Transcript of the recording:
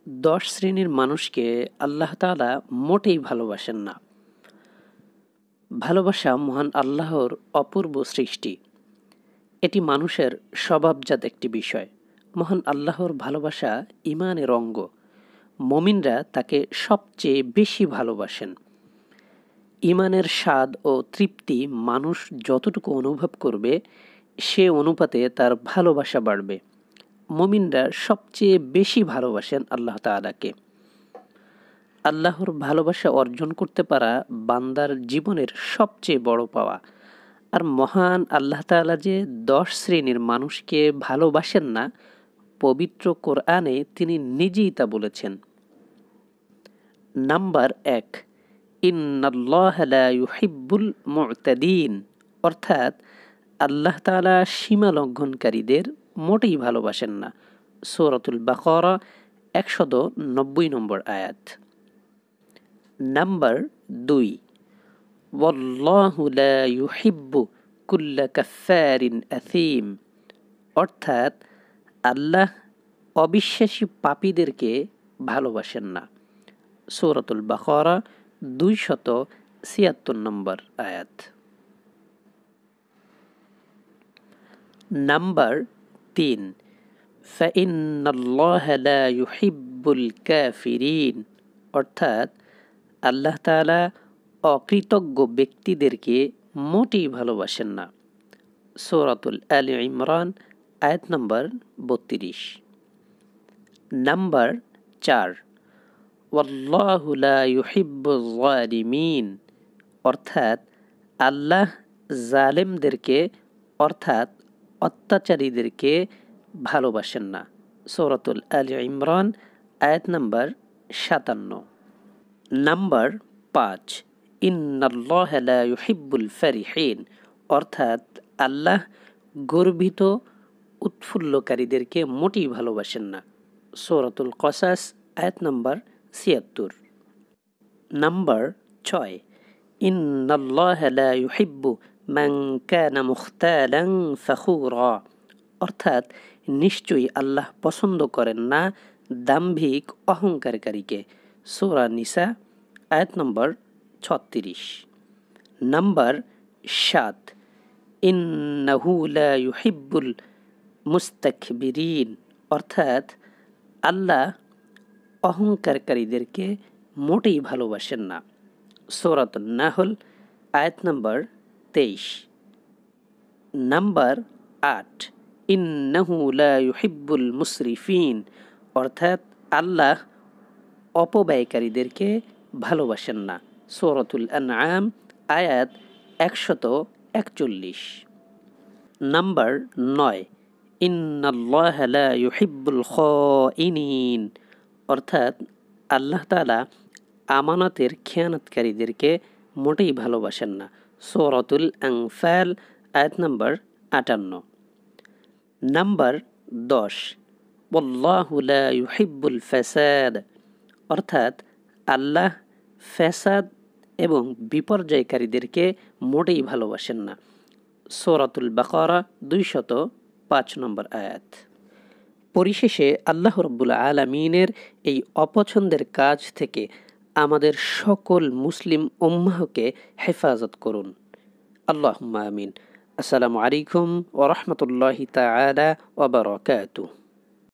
10 শ্রেণীর মানুষকে আল্লাহ তাআলা মোটেই ভালোবাসেন না। ভালোবাসা মহান আল্লাহর অপূর্ব সৃষ্টি। এটি মানুষের স্বভাবজাত একটি বিষয়। মহান আল্লাহর ভালোবাসা ঈমানের অঙ্গ। মুমিনরা তাকে সবচেয়ে বেশি ভালোবাসেন। ঈমানের স্বাদ ও তৃপ্তি মানুষ যতটুকু অনুভব করবে সে অনুপাতে তার ভালোবাসা বাড়বে। মুমিনরা সবচেয়ে বেশি ভালোবাসেন আল্লাহ তাআলাকে। আল্লাহর ভালোবাসা অর্জন করতে পারা বান্দার জীবনের সবচেয়ে বড় পাওয়া। আর মহান আল্লাহ তাআলা যে 10 শ্রেণীর মানুষকে ভালোবাসেন না, পবিত্র কোরআনে তিনি নিজেই তা বলেছেন। নাম্বার 1, ইন্নাল্লাহা লা ইউহিব্বুল মু'তাদিন, অর্থাৎ আল্লাহ তাআলা সীমা লঙ্ঘনকারীদের মোটেই ভালোবাসেন না। সূরাতুল বাকারা 190 নম্বর আয়াত। নাম্বার 2, ওয়াল্লাহু লা ইউহিব্বু কুল্লা কাফফারিন আথীম, অর্থাৎ আল্লাহ অবিশ্বাসী পাপীদেরকে ভালোবাসেন না। সূরাতুল বাকারা 276 নম্বর আয়াত। নাম্বার 3, ফাইন্নাল্লাহা লা ইউহিব্বুল কাফিরিন, অর্থাৎ আল্লাহ তাআলা অকৃতজ্ঞ ব্যক্তিদেরকে মোটেই ভালোবাসেন না। সূরাতুল আলে ইমরান আয়াত নম্বর 32। নাম্বার 4, ওয়াল্লাহু লা ইউহিব্বুয যালিমিন, অর্থাৎ আল্লাহ জালেমদেরকে অর্থাৎ অত্যাচারীদেরকে ভালোবাসেন না। সূরাতুল আলে ইমরান আয়াত নম্বর 57। নাম্বার 5, ইন্নাল্লাহা লা ইউহিব্বুল ফারিহিন, অর্থাৎ আল্লাহ গর্বিত উৎফুল্লকারীদেরকে মোটেই ভালোবাসেন না। সূরাতুল কসাস আয়াত নম্বর 76। নাম্বার 6, ইন্নাল্লাহা লা ইউহিব্বু মান কানা মুখতালান ফখুরা, অর্থাৎ নিশ্চয়ই আল্লাহ পছন্দ করেন না দাম্ভিক অহংকারকারীকে। সূরা নিসা আয়াত নম্বর 36। নাম্বার 7, ইন্নাহু লা ইউহিব্বুল মুস্তাকবিরিন, অর্থাৎ আল্লাহ অহংকারকারীদেরকে মোটেই ভালোবাসেন না। সূরাতুন নাহল আয়াত নম্বর 23। নাম্বার 8, ইন্নাহু লা ইউহিব্বুল মুসরিফিন, অর্থাৎ আল্লাহ অপব্যয়কারীদেরকে ভালোবাসেন না। সূরাতুল আনআম আয়াত 141। নাম্বার 9, ইন্নাল্লাহা লা ইউহিব্বুল খাইনিন, অর্থাৎ আল্লাহ তাআলা আমানতের খেয়ানতকারীদেরকে মোটেই ভালোবাসেন না। সূরাতুল আনফাল আয়াত নম্বর 58। নাম্বার 10, ওয়াল্লাহু লা ইউহিব্বুল ফাসাদ, অর্থাৎ আল্লাহ ফ্যাসাদ এবং বিপর্যয়কারীদেরকে মোটেই ভালোবাসেন না। সূরাতুল বাকারা 205 নম্বর আয়াত। পরিশেষে আল্লাহ রাব্বুল আলামিনের এই অপছন্দের কাজ থেকে আমাদের সকল মুসলিম উম্মাহকে হেফাজত করুন। আল্লাহুম্মা আমিন। আসসালামু আলাইকুম ওয়া রাহমাতুল্লাহি তাআলা ওয়া বারাকাতুহু।